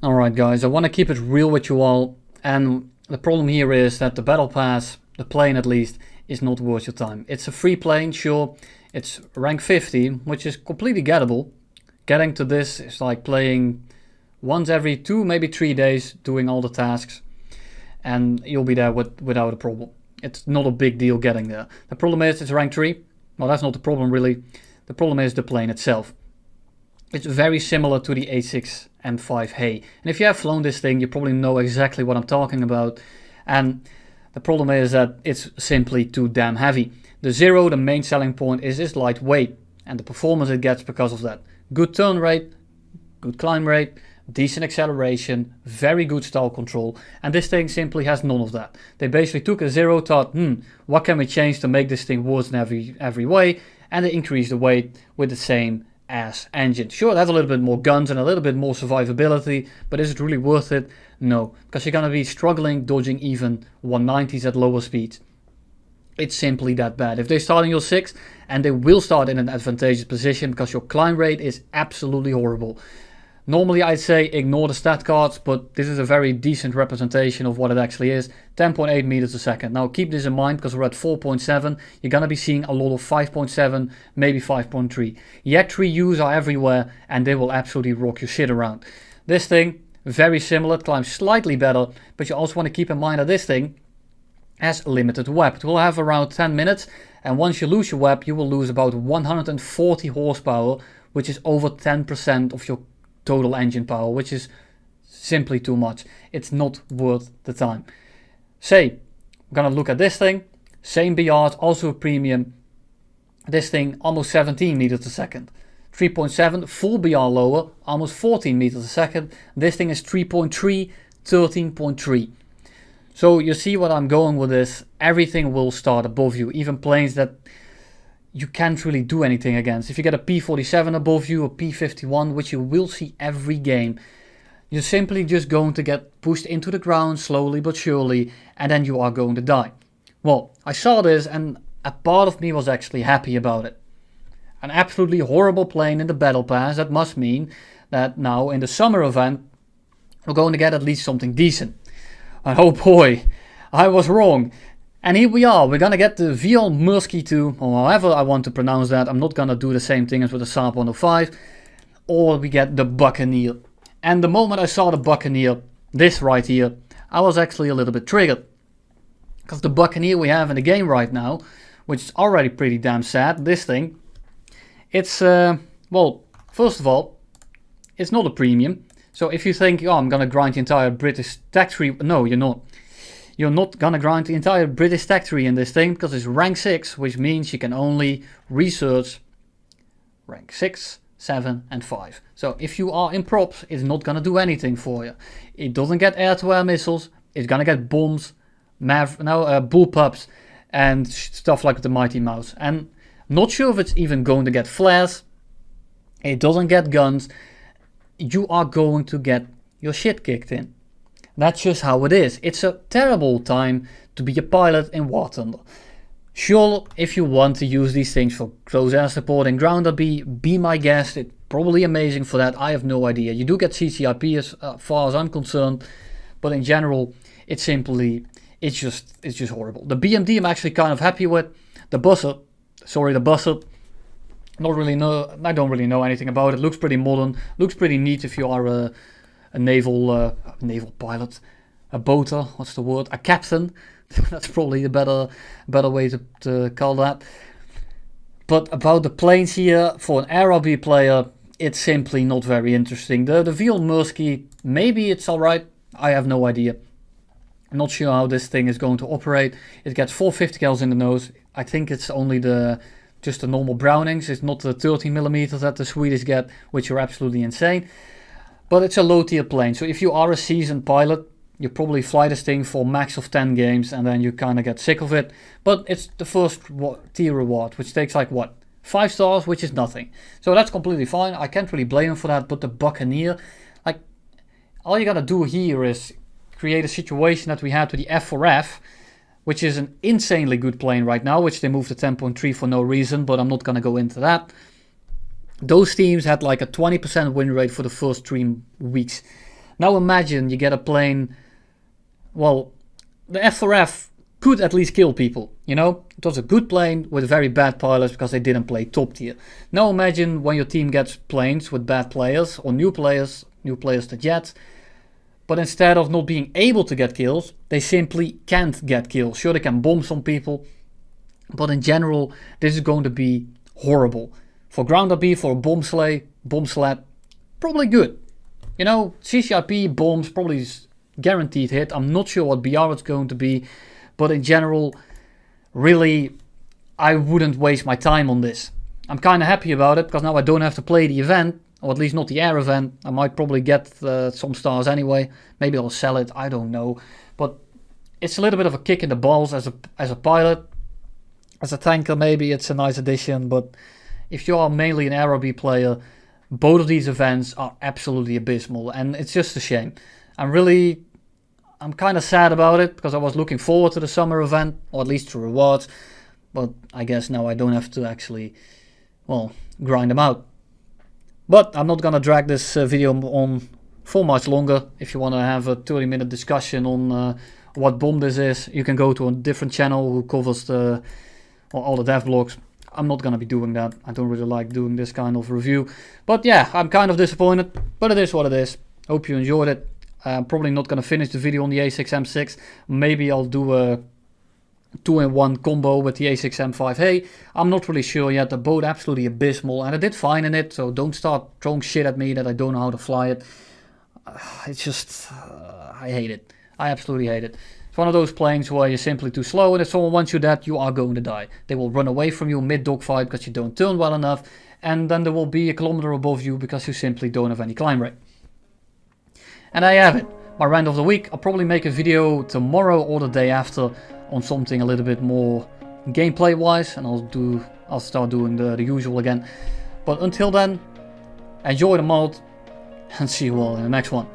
Alright guys, I want to keep it real with you all, and the problem here is that the Battle Pass, the plane at least, is not worth your time. It's a free plane, sure, it's rank 50, which is completely gettable. Getting to this is like playing once every 2, maybe 3 days, doing all the tasks, and you'll be there without a problem. It's not a big deal getting there. The problem is it's rank 3. Well, that's not the problem really. The problem is the plane itself. It's very similar to the A6 M5 Hay. And if you have flown this thing, you probably know exactly what I'm talking about. And the problem is that it's simply too damn heavy. The Zero, the main selling point, is its lightweight. And the performance it gets because of that. Good turn rate, good climb rate, decent acceleration, very good stall control. And this thing simply has none of that. They basically took a Zero, thought, what can we change to make this thing worse in every way? And they increased the weight with the same ass engine. Sure, it has a little bit more guns and a little bit more survivability, but is it really worth it? No, because you're going to be struggling dodging even 190s at lower speeds. It's simply that bad. If they start in your 6th, and they will start in an advantageous position because your climb rate is absolutely horrible. Normally I'd say ignore the stat cards, but this is a very decent representation of what it actually is. 10.8 meters a second. Now keep this in mind because we're at 4.7. You're going to be seeing a lot of 5.7, maybe 5.3. Yak 3Us are everywhere and they will absolutely rock your shit around. This thing, very similar, climbs slightly better, but you also want to keep in mind that this thing has limited web. It will have around 10 minutes, and once you lose your web, you will lose about 140 horsepower, which is over 10% of your total engine power, which is simply too much. It's not worth the time. We're gonna look at this thing, same BRs, also a premium. This thing almost 17 meters a second. 3.7, full BR lower, almost 14 meters a second. This thing is 3.3, 13.3. So you see what I'm going with this. Everything will start above you, even planes that you can't really do anything against. If you get a P47 above you, a P51, which you will see every game, you're simply just going to get pushed into the ground slowly but surely, and then you are going to die. Well, I saw this and a part of me was actually happy about it. An absolutely horrible plane in the Battle Pass, that must mean that now in the summer event, we're going to get at least something decent. And oh boy, I was wrong. And here we are, we're gonna get the VL Mursky 2, or however I want to pronounce that. I'm not gonna do the same thing as with the Saab 105. Or we get the Buccaneer. And the moment I saw the Buccaneer, this right here, I was actually a little bit triggered. Because the Buccaneer we have in the game right now, which is already pretty damn sad, this thing, it's, well, first of all, it's not a premium. So if you think, oh, I'm gonna grind the entire British tech tree, no, you're not. You're not gonna grind the entire British tech tree in this thing because it's rank 6, which means you can only research rank 6, 7 and 5. So if you are in props, it's not gonna do anything for you. It doesn't get air-to-air missiles, it's gonna get bombs, bullpups and stuff like the Mighty Mouse. And not sure if it's even going to get flares. It doesn't get guns. You are going to get your shit kicked in. That's just how it is. It's a terrible time to be a pilot in War Thunder. Sure, if you want to use these things for close air support and ground be my guest. It's probably amazing for that. I have no idea. You do get CCIP as far as I'm concerned, but in general, it's just horrible. The BMD I'm actually kind of happy with. The Busser, I don't really know anything about it. Looks pretty modern. Looks pretty neat if you are a naval pilot, a boater. What's the word? A captain. That's probably a better way to call that. But about the planes here, for an Air RB player, it's simply not very interesting. The VL Mursky, maybe it's alright. I have no idea. I'm not sure how this thing is going to operate. It gets 450 cals in the nose. I think it's only just the normal Brownings. It's not the 13mm that the Swedish get, which are absolutely insane. But it's a low tier plane. So if you are a seasoned pilot, you probably fly this thing for max of 10 games and then you kind of get sick of it. But it's the first tier reward, which takes like what? 5 stars, which is nothing. So that's completely fine. I can't really blame him for that. But the Buccaneer, like, all you gotta do here is create a situation that we had to the F4F, which is an insanely good plane right now, which they moved to 10.3 for no reason, but I'm not gonna go into that. Those teams had like a 20% win rate for the first 3 weeks. Now imagine you get a plane, well, the F4F could at least kill people, you know? It was a good plane with very bad pilots because they didn't play top tier. Now imagine when your team gets planes with bad players or new players to jets, but instead of not being able to get kills, they simply can't get kills. Sure, they can bomb some people, but in general, this is going to be horrible. For ground RP, for a bomb sled, probably good. You know, CCIP bombs probably guaranteed hit. I'm not sure what BR it's going to be, but in general, really, I wouldn't waste my time on this. I'm kind of happy about it because now I don't have to play the event, or at least not the air event. I might probably get some stars anyway. Maybe I'll sell it, I don't know. But it's a little bit of a kick in the balls as a pilot. As a tanker, maybe it's a nice addition, but if you are mainly an RB player, both of these events are absolutely abysmal, and it's just a shame. I'm kind of sad about it because I was looking forward to the summer event, or at least to rewards, but I guess now I don't have to actually, well, grind them out. But I'm not gonna drag this video on for much longer. If you want to have a 30-minute discussion on what bomb this is, you can go to a different channel who covers all the dev blogs. I'm not gonna be doing that. I don't really like doing this kind of review. But yeah, I'm kind of disappointed, but it is what it is. Hope you enjoyed it. I'm probably not gonna finish the video on the A6M6. Maybe I'll do a 2-in-1 combo with the A6M5. I'm not really sure yet. They're both absolutely abysmal, and I did fine in it, so don't start throwing shit at me that I don't know how to fly it. It's just, I hate it. I absolutely hate it. It's one of those planes where you're simply too slow, and if someone wants you dead, you are going to die. They will run away from you mid-dogfight because you don't turn well enough, and then there will be a kilometer above you because you simply don't have any climb rate. And there you have it. My rant of the week. I'll probably make a video tomorrow or the day after on something a little bit more gameplay wise, and I'll start doing the usual again. But until then, enjoy the mod and see you all in the next one.